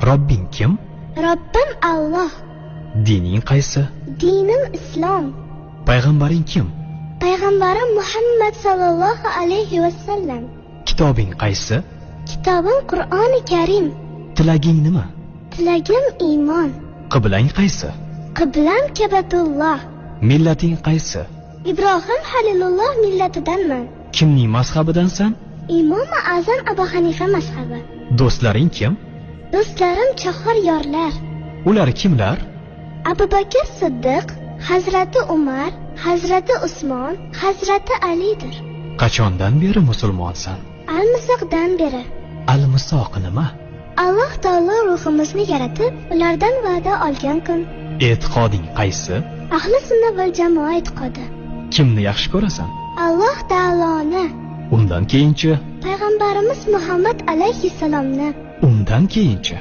Robbing kim? Robbim Alloh. Dining qaysi? Dinim Islom. Payg'ambaring kim? Payg'ambarim Muhammad sallallohu alayhi va sallam. Kitobing qaysi? Kitobim Qur'oni Karim. Tilaging nima? Tilagim iymon. Qiblang qaysi? Qiblam Kabatulloh. Millating qaysi? Ibrohim Halilulloh millatidanman. Kimning mazhabidansan? Imom Azam Abu Hanifa mazhabi. Do'stlaring kim? Do'stlarim chahor yorlar. Ular kimlar? Abu Bakr Siddiq, Hazrati Umar, Hazrati Usmon, Hazrati Alidir. Qachondan beri musulmonsan? Al-Misoqdan beri. Al-Misoq nima? Alloh taolo ruhimizni yaratib, ulardan va'da olgan kun. E'tiqoding qaysi? Ahli sunna va jamoa e'tiqodi. Kimni yaxshi ko'rasan? Alloh taoloni. Undan keyinchi? Payg'ambarimiz Muhammad alayhissalomni. Undan keyinchi?